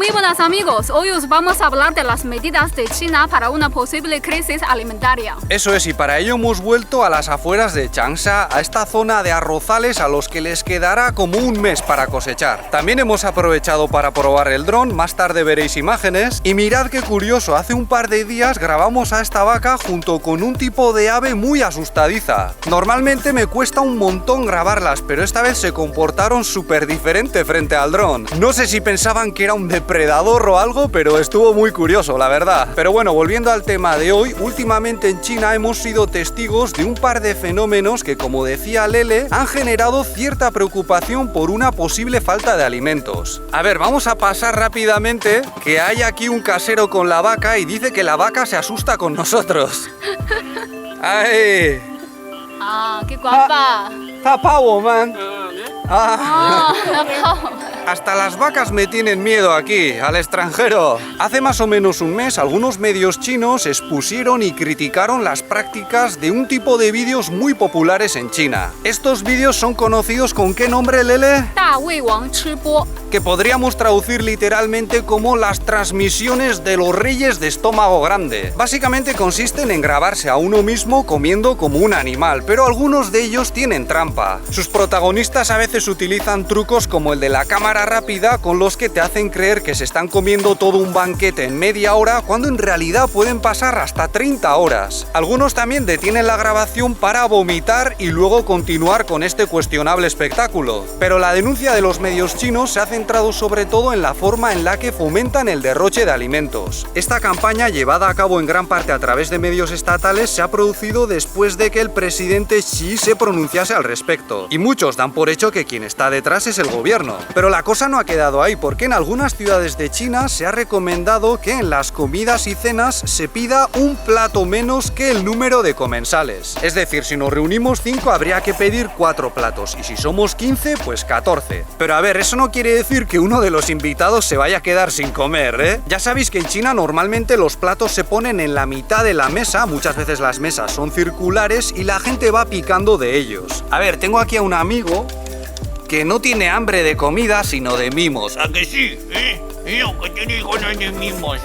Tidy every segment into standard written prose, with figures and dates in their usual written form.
Muy buenas amigos, hoy os vamos a hablar de las medidas de China para una posible crisis alimentaria. Eso es, y para ello hemos vuelto a las afueras de Changsha, a esta zona de arrozales a los que les quedará como un mes para cosechar. También hemos aprovechado para probar el dron, más tarde veréis imágenes, y mirad qué curioso, hace un par de días grabamos a esta vaca junto con un tipo de ave muy asustadiza. Normalmente me cuesta un montón grabarlas, pero esta vez se comportaron súper diferente frente al dron. No sé si pensaban que era un depredador o algo, pero estuvo muy curioso, la verdad. Pero bueno, volviendo al tema de hoy, últimamente en China hemos sido testigos de un par de fenómenos que, como decía Lele, han generado cierta preocupación por una posible falta de alimentos. A ver, vamos a pasar rápidamente, que hay aquí un casero con la vaca y dice que la vaca se asusta con nosotros. ¡Ay! ¡Ah, qué guapa! Hasta las vacas me tienen miedo aquí, al extranjero. Hace más o menos un mes, algunos medios chinos expusieron y criticaron las prácticas de un tipo de vídeos muy populares en China. Estos vídeos son conocidos con ¿qué nombre, Lele? Que podríamos traducir literalmente como las transmisiones de los reyes de estómago grande. Básicamente consisten en grabarse a uno mismo comiendo como un animal, pero algunos de ellos tienen trampa. Sus protagonistas a veces utilizan trucos como el de la cámara rápida, con los que te hacen creer que se están comiendo todo un banquete en media hora, cuando en realidad pueden pasar hasta 30 horas. Algunos también detienen la grabación para vomitar y luego continuar con este cuestionable espectáculo. Pero la denuncia de los medios chinos se ha centrado sobre todo en la forma en la que fomentan el derroche de alimentos. Esta campaña, llevada a cabo en gran parte a través de medios estatales, se ha producido después de que el presidente Xi se pronunciase al respecto. Y muchos dan por hecho que quien está detrás es el gobierno. Pero la cosa no ha quedado ahí, porque en algunas ciudades de China se ha recomendado que en las comidas y cenas se pida un plato menos que el número de comensales. Es decir, si nos reunimos 5 habría que pedir 4 platos, y si somos 15, pues 14. Pero a ver, eso no quiere decir que uno de los invitados se vaya a quedar sin comer, ¿eh? Ya sabéis que en China normalmente los platos se ponen en la mitad de la mesa, muchas veces las mesas son circulares y la gente va picando de ellos. A ver, tengo aquí a un amigo que no tiene hambre de comida, sino de mimos. ¿A que sí? Yo que tengo ganas de mimos.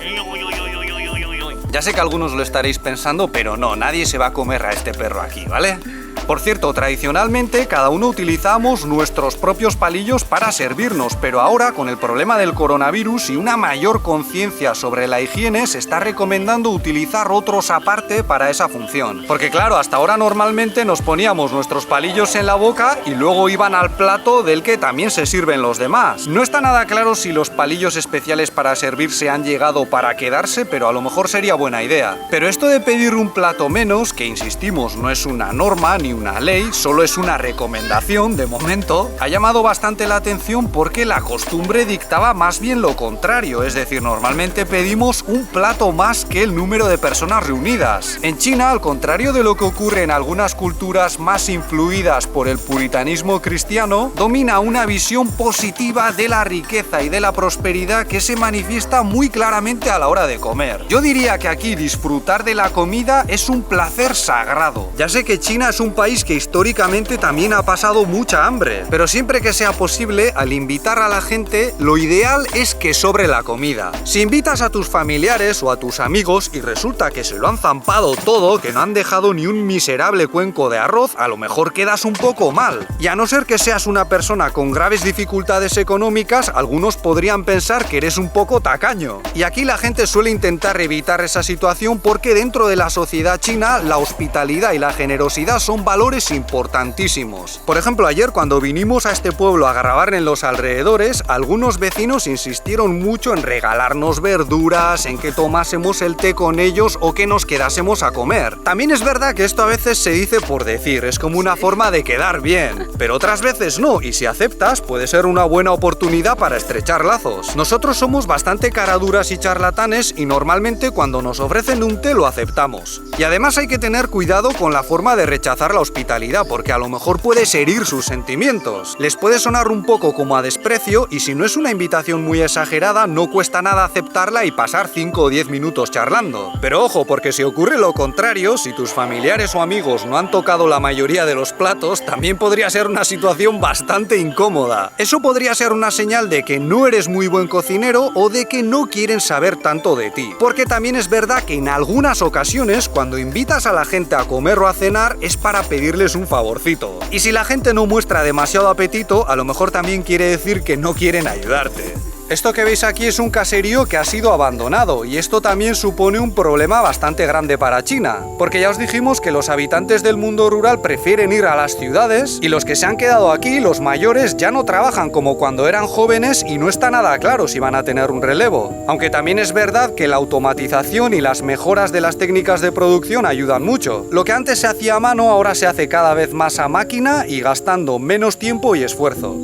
Ya sé que algunos lo estaréis pensando, pero no, nadie se va a comer a este perro aquí, ¿vale? Por cierto, tradicionalmente cada uno utilizamos nuestros propios palillos para servirnos, pero ahora con el problema del coronavirus y una mayor conciencia sobre la higiene se está recomendando utilizar otros aparte para esa función. Porque claro, hasta ahora normalmente nos poníamos nuestros palillos en la boca y luego iban al plato del que también se sirven los demás. No está nada claro si los palillos especiales para servirse han llegado para quedarse, pero a lo mejor sería buena idea. Pero esto de pedir un plato menos, que insistimos no es una norma ni una ley, solo es una recomendación de momento, ha llamado bastante la atención porque la costumbre dictaba más bien lo contrario, es decir, normalmente pedimos un plato más que el número de personas reunidas. En China, al contrario de lo que ocurre en algunas culturas más influidas por el puritanismo cristiano, domina una visión positiva de la riqueza y de la prosperidad que se manifiesta muy claramente a la hora de comer. Yo diría que aquí disfrutar de la comida es un placer sagrado. Ya sé que China es un país que históricamente también ha pasado mucha hambre, pero siempre que sea posible, al invitar a la gente, lo ideal es que sobre la comida. Si invitas a tus familiares o a tus amigos y resulta que se lo han zampado todo, que no han dejado ni un miserable cuenco de arroz, a lo mejor quedas un poco mal. Y a no ser que seas una persona con graves dificultades económicas, algunos podrían pensar que eres un poco tacaño. Y aquí la gente suele intentar evitar esa situación porque dentro de la sociedad china, la hospitalidad y la generosidad son valores importantísimos. Por ejemplo, ayer cuando vinimos a este pueblo a grabar en los alrededores, algunos vecinos insistieron mucho en regalarnos verduras, en que tomásemos el té con ellos o que nos quedásemos a comer. También es verdad que esto a veces se dice por decir, es como una forma de quedar bien, pero otras veces no, y si aceptas puede ser una buena oportunidad para estrechar lazos. Nosotros somos bastante caraduras y charlatanes y normalmente cuando nos ofrecen un té lo aceptamos. Y además hay que tener cuidado con la forma de rechazar la hospitalidad, porque a lo mejor puedes herir sus sentimientos. Les puede sonar un poco como a desprecio y si no es una invitación muy exagerada, no cuesta nada aceptarla y pasar 5 o 10 minutos charlando. Pero ojo, porque si ocurre lo contrario, si tus familiares o amigos no han tocado la mayoría de los platos, también podría ser una situación bastante incómoda. Eso podría ser una señal de que no eres muy buen cocinero o de que no quieren saber tanto de ti. Porque también es verdad que en algunas ocasiones, cuando invitas a la gente a comer o a cenar, es para pedirles un favorcito. Y si la gente no muestra demasiado apetito, a lo mejor también quiere decir que no quieren ayudarte. Esto que veis aquí es un caserío que ha sido abandonado y esto también supone un problema bastante grande para China, porque ya os dijimos que los habitantes del mundo rural prefieren ir a las ciudades y los que se han quedado aquí, los mayores, ya no trabajan como cuando eran jóvenes y no está nada claro si van a tener un relevo. Aunque también es verdad que la automatización y las mejoras de las técnicas de producción ayudan mucho. Lo que antes se hacía a mano ahora se hace cada vez más a máquina y gastando menos tiempo y esfuerzo.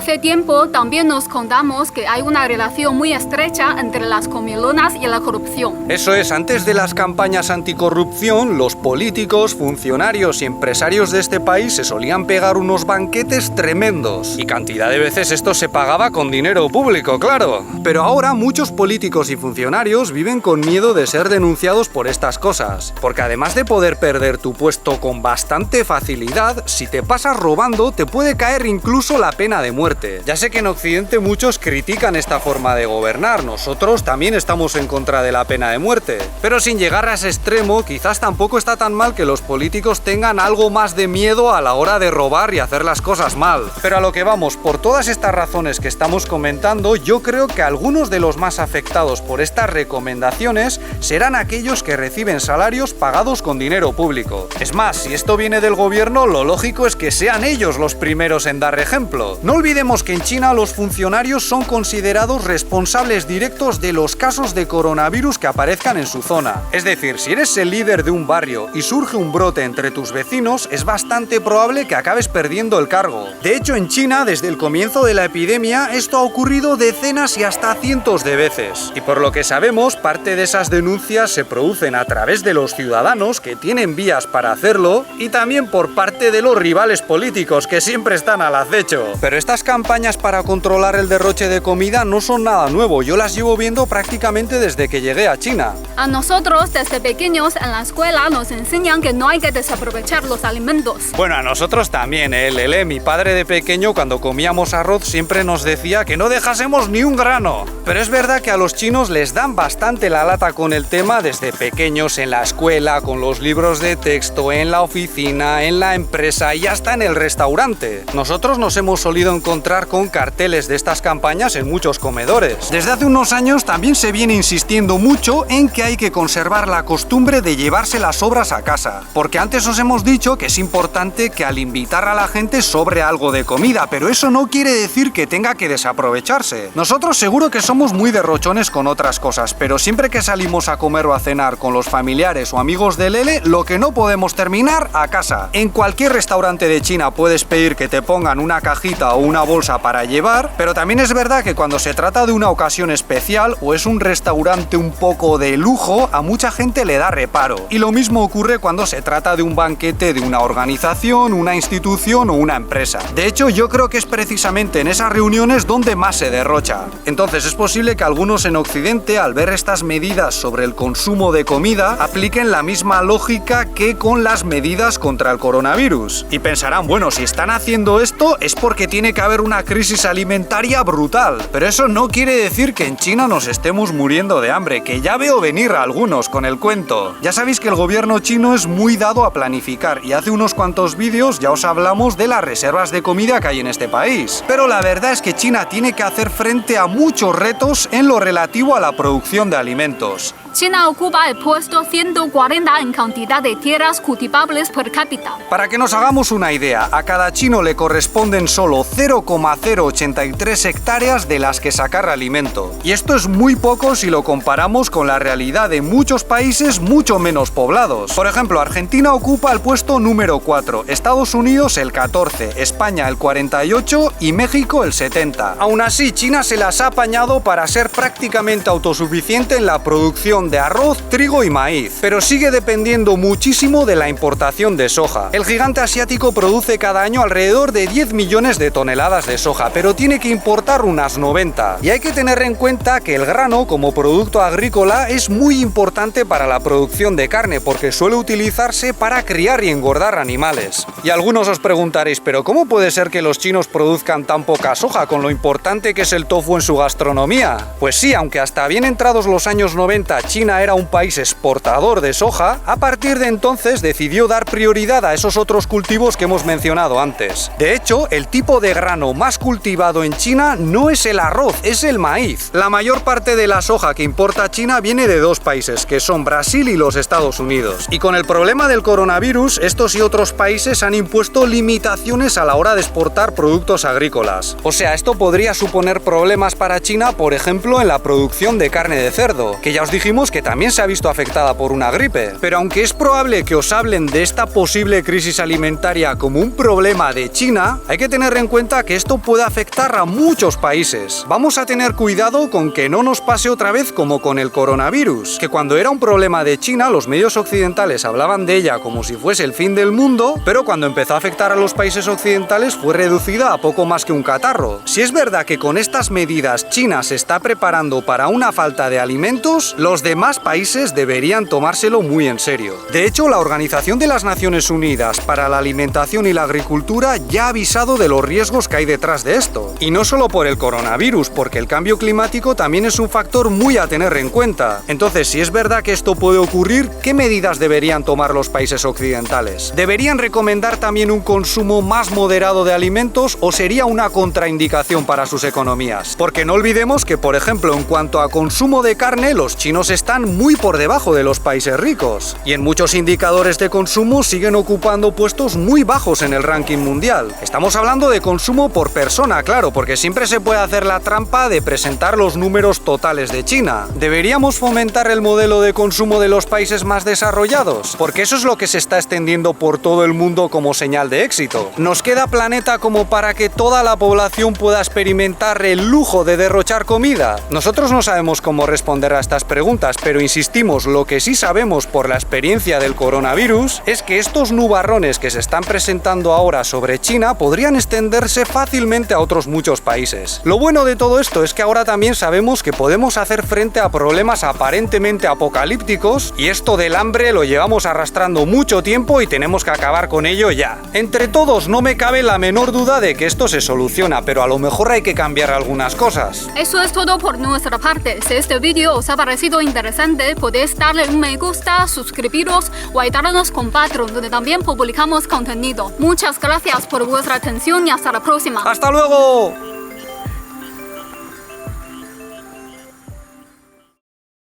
Hace tiempo también nos contamos que hay una relación muy estrecha entre las comilonas y la corrupción. Eso es, antes de las campañas anticorrupción, los políticos, funcionarios y empresarios de este país se solían pegar unos banquetes tremendos. Y cantidad de veces esto se pagaba con dinero público, claro. Pero ahora muchos políticos y funcionarios viven con miedo de ser denunciados por estas cosas. Porque además de poder perder tu puesto con bastante facilidad, si te pasas robando te puede caer incluso la pena de muerte. Ya sé que en Occidente muchos critican esta forma de gobernar, nosotros también estamos en contra de la pena de muerte. Pero sin llegar a ese extremo, quizás tampoco está tan mal que los políticos tengan algo más de miedo a la hora de robar y hacer las cosas mal. Pero a lo que vamos, por todas estas razones que estamos comentando, yo creo que algunos de los más afectados por estas recomendaciones serán aquellos que reciben salarios pagados con dinero público. Es más, si esto viene del gobierno, lo lógico es que sean ellos los primeros en dar ejemplo. No olvidemos que en China los funcionarios son considerados responsables directos de los casos de coronavirus que aparezcan en su zona. Es decir, si eres el líder de un barrio y surge un brote entre tus vecinos, es bastante probable que acabes perdiendo el cargo. De hecho, en China, desde el comienzo de la epidemia, esto ha ocurrido decenas y hasta cientos de veces. Y por lo que sabemos, parte de esas denuncias se producen a través de los ciudadanos que tienen vías para hacerlo y también por parte de los rivales políticos que siempre están al acecho. Pero estas campañas para controlar el derroche de comida no son nada nuevo, yo las llevo viendo prácticamente desde que llegué a China. A nosotros desde pequeños en la escuela nos enseñan que no hay que desaprovechar los alimentos. Bueno, a nosotros también, Lele, mi padre de pequeño cuando comíamos arroz siempre nos decía que no dejásemos ni un grano. Pero es verdad que a los chinos les dan bastante la lata con el tema desde pequeños en la escuela, con los libros de texto, en la oficina, en la empresa y hasta en el restaurante. Nosotros nos hemos solido encontrar con carteles de estas campañas en muchos comedores. Desde hace unos años también se viene insistiendo mucho en que hay que conservar la costumbre de llevarse las sobras a casa, porque antes os hemos dicho que es importante que al invitar a la gente sobre algo de comida, pero eso no quiere decir que tenga que desaprovecharse. Nosotros seguro que somos muy derrochones con otras cosas, pero siempre que salimos a comer o a cenar con los familiares o amigos de Lele, lo que no podemos terminar a casa. En cualquier restaurante de China puedes pedir que te pongan una cajita o una bolsa para llevar, pero también es verdad que cuando se trata de una ocasión especial o es un restaurante un poco de lujo, a mucha gente le da reparo. Y lo mismo ocurre cuando se trata de un banquete de una organización, una institución o una empresa. De hecho, yo creo que es precisamente en esas reuniones donde más se derrocha. Entonces es posible que algunos en Occidente, al ver estas medidas sobre el consumo de comida, apliquen la misma lógica que con las medidas contra el coronavirus. Y pensarán, bueno, si están haciendo esto es porque tiene que haber haber una crisis alimentaria brutal. Pero eso no quiere decir que en China nos estemos muriendo de hambre, que ya veo venir a algunos con el cuento. Ya sabéis que el gobierno chino es muy dado a planificar y hace unos cuantos vídeos ya os hablamos de las reservas de comida que hay en este país. Pero la verdad es que China tiene que hacer frente a muchos retos en lo relativo a la producción de alimentos. China ocupa el puesto 140 en cantidad de tierras cultivables per cápita. Para que nos hagamos una idea, a cada chino le corresponden solo 0,083 hectáreas de las que sacar alimento. Y esto es muy poco si lo comparamos con la realidad de muchos países mucho menos poblados. Por ejemplo, Argentina ocupa el puesto número 4, Estados Unidos el 14, España el 48 y México el 70. Aún así, China se las ha apañado para ser prácticamente autosuficiente en la producción de arroz, trigo y maíz, pero sigue dependiendo muchísimo de la importación de soja. El gigante asiático produce cada año alrededor de 10 millones de toneladas de soja, pero tiene que importar unas 90. Y hay que tener en cuenta que el grano, como producto agrícola, es muy importante para la producción de carne, porque suele utilizarse para criar y engordar animales. Y algunos os preguntaréis, ¿pero cómo puede ser que los chinos produzcan tan poca soja con lo importante que es el tofu en su gastronomía? Pues sí, aunque hasta bien entrados los años 90 China era un país exportador de soja, a partir de entonces decidió dar prioridad a esos otros cultivos que hemos mencionado antes. De hecho, el tipo de grano más cultivado en China no es el arroz, es el maíz. La mayor parte de la soja que importa China viene de dos países, que son Brasil y los Estados Unidos. Y con el problema del coronavirus, estos y otros países han impuesto limitaciones a la hora de exportar productos agrícolas. O sea, esto podría suponer problemas para China, por ejemplo, en la producción de carne de cerdo, que ya os dijimos que también se ha visto afectada por una gripe. Pero aunque es probable que os hablen de esta posible crisis alimentaria como un problema de China, hay que tener en cuenta que esto puede afectar a muchos países. Vamos a tener cuidado con que no nos pase otra vez como con el coronavirus, que cuando era un problema de China, los medios occidentales hablaban de ella como si fuese el fin del mundo, pero cuando empezó a afectar a los países occidentales fue reducida a poco más que un catarro. Si es verdad que con estas medidas China se está preparando para una falta de alimentos, los demás países deberían tomárselo muy en serio. De hecho, la Organización de las Naciones Unidas para la Alimentación y la Agricultura ya ha avisado de los riesgos que hay detrás de esto. Y no solo por el coronavirus, porque el cambio climático también es un factor muy a tener en cuenta. Entonces, si es verdad que esto puede ocurrir, ¿qué medidas deberían tomar los países occidentales? ¿Deberían recomendar también un consumo más moderado de alimentos o sería una contraindicación para sus economías? Porque no olvidemos que, por ejemplo, en cuanto a consumo de carne, los chinos están muy por debajo de los países ricos. Y en muchos indicadores de consumo siguen ocupando puestos muy bajos en el ranking mundial. Estamos hablando de consumo por persona, claro, porque siempre se puede hacer la trampa de presentar los números totales de China. ¿Deberíamos fomentar el modelo de consumo de los países más desarrollados? Porque eso es lo que se está extendiendo por todo el mundo como señal de éxito. ¿Nos queda planeta como para que toda la población pueda experimentar el lujo de derrochar comida? Nosotros no sabemos cómo responder a estas preguntas, pero insistimos, lo que sí sabemos por la experiencia del coronavirus es que estos nubarrones que se están presentando ahora sobre China podrían extenderse fácilmente a otros muchos países. Lo bueno de todo esto es que ahora también sabemos que podemos hacer frente a problemas aparentemente apocalípticos y esto del hambre lo llevamos arrastrando mucho tiempo y tenemos que acabar con ello ya. Entre todos no me cabe la menor duda de que esto se soluciona, pero a lo mejor hay que cambiar algunas cosas. Eso es todo por nuestra parte. Si este vídeo os ha parecido interesante, podéis darle un me gusta, suscribiros o ayudarnos con Patreon, donde también publicamos contenido. Muchas gracias por vuestra atención y hasta la próxima. ¡Hasta luego!